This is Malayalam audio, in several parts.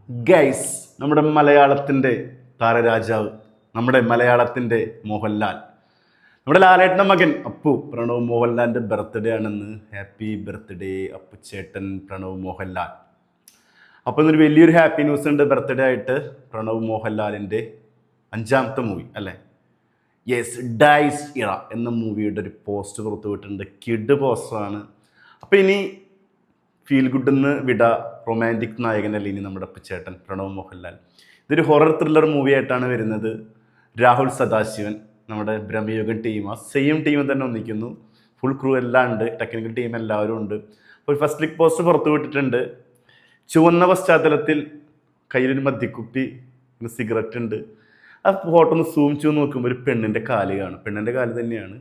ഗൈസ്, നമ്മുടെ മലയാളത്തിൻ്റെ താരരാജാവ്, നമ്മുടെ മലയാളത്തിൻ്റെ മോഹൻലാൽ, നമ്മുടെ ലാലേട്ടൻ്റെ മകൻ അപ്പു പ്രണവ് മോഹൻലാലിൻ്റെ ബർത്ത്ഡേ ആണെന്ന്. ഹാപ്പി ബർത്ത്ഡേ അപ്പു ചേട്ടൻ പ്രണവ് മോഹൻലാൽ. അപ്പോൾ ഇന്നൊരു വലിയൊരു ഹാപ്പി ന്യൂസ് ഉണ്ട്. ബർത്ത്ഡേ ആയിട്ട് പ്രണവ് മോഹൻലാലിൻ്റെ 5ാമത്തെ മൂവി അല്ലേ, യെസ്, ഡൈസ് ഇറ എന്ന മൂവിയുടെ ഒരു പോസ്റ്റ് പുറത്തു വിട്ടിട്ടുണ്ട്. കിഡ് പോസ്റ്ററാണ്. അപ്പോൾ ഇനി ഫീൽ ഗുഡെന്ന് വിട റൊമാൻറ്റിക് നായകനല്ല ഇനി നമ്മുടെ അപ്പച്ചേട്ടൻ പ്രണവ് മോഹൻലാൽ. ഇതൊരു ഹൊറർ ത്രില്ലർ മൂവി ആയിട്ടാണ് വരുന്നത്. രാഹുൽ സദാശിവൻ, നമ്മുടെ ബ്രഹ്മയുഗൻ ടീം, ആ സെയിം ടീം തന്നെ ഒന്നിക്കുന്നു. ഫുൾ ക്രൂ എല്ലാം ഉണ്ട്, ടെക്നിക്കൽ ടീം എല്ലാവരും ഉണ്ട്. അപ്പോൾ ഫസ്റ്റ് ലുക്ക് പോസ്റ്റർ പുറത്തു വിട്ടിട്ടുണ്ട്. ചുവന്ന പശ്ചാത്തലത്തിൽ കയ്യിലൊരു മദ്യക്കുപ്പി, സിഗരറ്റ് ഉണ്ട്. ആ ഫോട്ടോ ഒന്ന് സൂം ചെയ്ത് നോക്കുമ്പോൾ ഒരു പെണ്ണിൻ്റെ കാല് കാണും. പെണ്ണിൻ്റെ കാല് തന്നെയാണ്,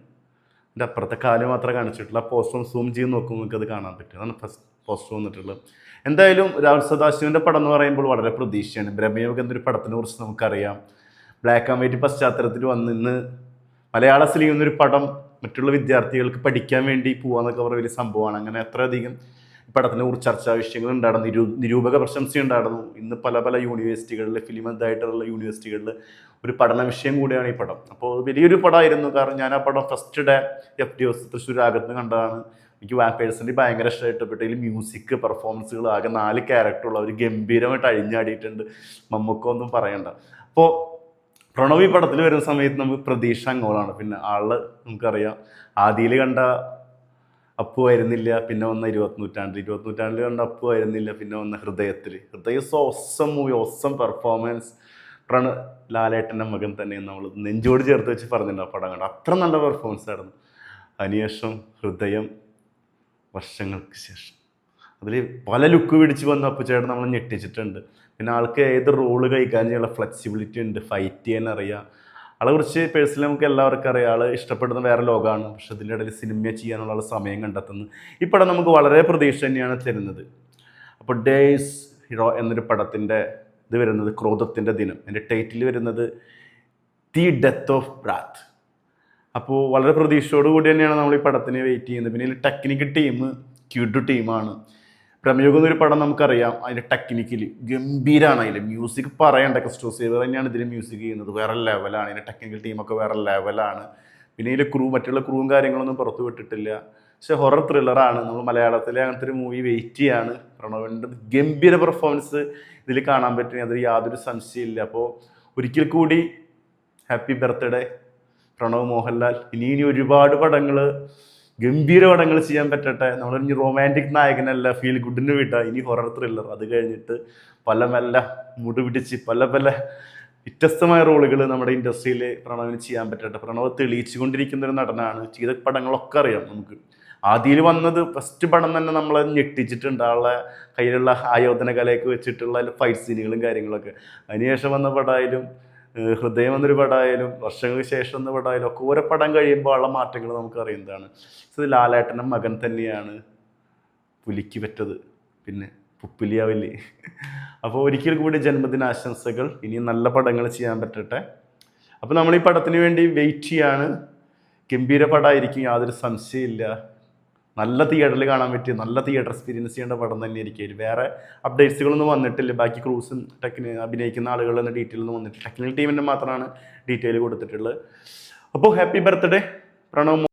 എൻ്റെ അപ്പുറത്തെ കാല് മാത്രമേ കാണിച്ചിട്ടുള്ളൂ. ആ പോസ്റ്റർ ഒന്ന് സൂം ചെയ്ത് നോക്കുമ്പോൾ നമുക്ക് അത് കാണാൻ പറ്റും. അതാണ് ഫസ്റ്റ് പോസ്റ്റർ വന്നിട്ടുള്ളത്. എന്തായാലും രാഹുൽ സദാശിവൻ്റെ പടം എന്ന് പറയുമ്പോൾ വളരെ പ്രതീക്ഷയാണ്. ബ്രഹ്മയുഗം എന്നൊരു പടത്തിനെ കുറിച്ച് നമുക്കറിയാം. ബ്ലാക്ക് ആൻഡ് വൈറ്റ് പശ്ചാത്തലത്തിൽ വന്ന് ഇന്ന് മലയാള സിനിമ പടം മറ്റുള്ള വിദ്യാർത്ഥികൾക്ക് പഠിക്കാൻ വേണ്ടി പോകാമെന്നൊക്കെ പറയുന്ന വലിയ സംഭവമാണ്. അങ്ങനെ അത്രയധികം പടത്തിനെ കുറിച്ച് ചർച്ചാ വിഷയങ്ങൾ ഉണ്ടായിരുന്നു. നിരൂപക പ്രശംസ ഉണ്ടായിരുന്നു. ഇന്ന് പല പല യൂണിവേഴ്സിറ്റികളിൽ, ഫിലിം ഇതായിട്ടുള്ള യൂണിവേഴ്സിറ്റികളിൽ ഒരു പഠന വിഷയം കൂടിയാണ് ഈ പടം. അപ്പോൾ വലിയൊരു പടമായിരുന്നു. കാരണം ഞാൻ ആ പടം ഫസ്റ്റ് ഡേ FDOS തൃശ്ശൂർ ആകത്ത് കണ്ടതാണ്. എനിക്ക് വാമ്പയേഴ്സിൻ്റെ ഭയങ്കര ഇഷ്ടപ്പെട്ടു. ഇതിൽ മ്യൂസിക് പെർഫോമൻസുകൾ ആകെ 4 ക്യാരക്ടറുള്ള അവർ ഗംഭീരമായിട്ട് അഴിഞ്ഞാടിയിട്ടുണ്ട്. മമ്മൂക്കൊന്നും പറയണ്ട. അപ്പോൾ പ്രണവ് ഈ പടത്തിൽ വരുന്ന സമയത്ത് നമുക്ക് പ്രതീക്ഷ അങ്ങോളാണ്. പിന്നെ ആള് നമുക്കറിയാം, ആദിയിൽ കണ്ട അപ്പു ആയിരുന്നില്ല, പിന്നെ വന്ന 20th നൂറ്റാണ്ടിൽ കണ്ട അപ്പു ആയിരുന്നില്ല, പിന്നെ വന്ന ഹൃദയം ഓസം മൂവി, ഓസം പെർഫോമൻസ്. ലാലേട്ടൻ്റെ മകൻ തന്നെ നമ്മൾ നെഞ്ചോട് ചേർത്ത് വെച്ച് പറഞ്ഞിട്ടുണ്ട് ആ പടം കണ്ട. അത്ര നല്ല പെർഫോമൻസ് ആയിരുന്നു. അതിനുശേഷം ഹൃദയം, വർഷങ്ങൾക്ക് ശേഷം അതിൽ പല ലുക്ക് പിടിച്ച് വന്ന അപ്പുചേട്ടൻ നമ്മൾ ഞെട്ടിച്ചിട്ടുണ്ട്. പിന്നെ ആൾക്ക് ഏത് റോള് കൈകാര്യം ചെയ്യാനുള്ള ഫ്ലെക്സിബിലിറ്റി ഉണ്ട്, ഫൈറ്റ് ചെയ്യാൻ അറിയാം. ആളെ കുറിച്ച് പേഴ്സണലി നമുക്ക് എല്ലാവർക്കും അറിയാം. ആൾ ഇഷ്ടപ്പെടുന്ന വേറെ ലോകമാണ്, പക്ഷെ അതിൻ്റെ ഇടയിൽ സിനിമ ചെയ്യാനുള്ള സമയം കണ്ടെത്തുന്നു. ഈ പടം നമുക്ക് വളരെ പ്രതീക്ഷ തന്നെയാണ് തരുന്നത്. അപ്പോൾ ഡേയ്സ് ഹീറോ എന്നൊരു പടത്തിൻ്റെ ഇത് വരുന്നത് ക്രോധത്തിൻ്റെ ദിനം. എൻ്റെ ടൈറ്റിൽ വരുന്നത് ദി ഡെത്ത് ഓഫ് ബ്രാത്ത്. അപ്പോൾ വളരെ പ്രതീക്ഷയോട് കൂടി തന്നെയാണ് നമ്മൾ ഈ പടത്തിന് വെയിറ്റ് ചെയ്യുന്നത്. പിന്നെ ഇതിൽ ടെക്നിക്കൽ ടീം ക്യൂഡ് ടീമാണ്. പ്രമേയുഗം എന്നൊരു പടം നമുക്കറിയാം, അതിൻ്റെ ടെക്നിക്കലി ഗംഭീരമാണ്. അതിൽ മ്യൂസിക് പറയണ്ട, ക്രിസ്റ്റോസ് സേവർ തന്നെയാണ് ഇതിൽ മ്യൂസിക് ചെയ്യുന്നത്. വേറെ ലെവലാണ്. ഇതിൻ്റെ ടെക്നിക്കൽ ടീമൊക്കെ വേറെ ലെവലാണ്. പിന്നെ ഇതിൽ മറ്റുള്ള ക്രൂവും കാര്യങ്ങളൊന്നും പുറത്തു വിട്ടിട്ടില്ല. പക്ഷേ ഹൊറർ ത്രില്ലറാണ്. നമ്മൾ മലയാളത്തിലെ അങ്ങനത്തെ ഒരു മൂവി വെയിറ്റ് ചെയ്യാണ്. പ്രണവിൻ്റെ ഗംഭീര പെർഫോമൻസ് ഇതിൽ കാണാൻ പറ്റും, അതിൽ യാതൊരു സംശയമില്ല. അപ്പോൾ ഒരിക്കൽ കൂടി ഹാപ്പി ബർത്ത്ഡേ പ്രണവ് മോഹൻലാൽ. ഇനി ഒരുപാട് പടങ്ങൾ, ഗംഭീര പടങ്ങൾ ചെയ്യാൻ പറ്റട്ടെ. നമ്മളിനി റൊമാൻറ്റിക് നായകനല്ല, ഫീൽ ഗുഡിന് വിട്ട ഇനി ഹൊറർ ത്രില്ലർ. അത് കഴിഞ്ഞിട്ട് പല മുടി പിടിച്ച് പല വ്യത്യസ്തമായ റോളുകൾ നമ്മുടെ ഇൻഡസ്ട്രിയിൽ പ്രണവിന് ചെയ്യാൻ പറ്റട്ടെ. പ്രണവ് തെളിയിച്ചു കൊണ്ടിരിക്കുന്ന ഒരു നടനാണ്. ചെയ്ത പടങ്ങളൊക്കെ അറിയാം നമുക്ക്. ആദ്യയിൽ വന്നത് ഫസ്റ്റ് പടം തന്നെ നമ്മളെ ഞെട്ടിച്ചിട്ടുണ്ട്. ആളുടെ കയ്യിലുള്ള ആയോധന കലയൊക്കെ വെച്ചിട്ടുള്ള ഫൈറ്റ് സീനുകളും കാര്യങ്ങളൊക്കെ. അതിനുശേഷം വന്ന പടമായാലും, ഹൃദയം എന്നൊരു പടമായാലും, വർഷങ്ങൾക്ക് ശേഷം എന്ന പടമായാലും ഒക്കെ ഓരോ പടം കഴിയുമ്പോൾ ഉള്ള മാറ്റങ്ങൾ നമുക്ക് അറിയുന്നതാണ്. ഇത് ലാലേട്ടൻ്റെ മകൻ തന്നെയാണ് പുലിക്ക് പറ്റത്, പിന്നെ പുപ്പിലിയാവില്ലേ. അപ്പോൾ ഒരിക്കൽ കൂടി ജന്മദിനാശംസകൾ. ഇനി നല്ല പടങ്ങൾ ചെയ്യാൻ പറ്റട്ടെ. അപ്പോൾ നമ്മൾ ഈ പടത്തിന് വേണ്ടി വെയിറ്റ് ചെയ്യാണ്. ഗംഭീര പടമായിരിക്കും, യാതൊരു സംശയമില്ല. നല്ല തിയേറ്ററിൽ കാണാൻ പറ്റിയ, നല്ല തിയേറ്റർ എക്സ്പീരിയൻസ് ചെയ്യേണ്ട പടം തന്നെയായിരിക്കും. വേറെ അപ്ഡേറ്റ്സുകളൊന്നും വന്നിട്ടില്ല. ബാക്കി ക്രൂസും അഭിനയിക്കുന്ന ആളുകളൊന്നും ഡീറ്റെയിൽ ഒന്നും വന്നിട്ടില്ല. ടെക്നിക്കൽ ടീമിൻ്റെ മാത്രമാണ് ഡീറ്റെയിൽ കൊടുത്തിട്ടുള്ളത്. അപ്പോൾ ഹാപ്പി ബർത്ത്ഡേ പ്രണവ്.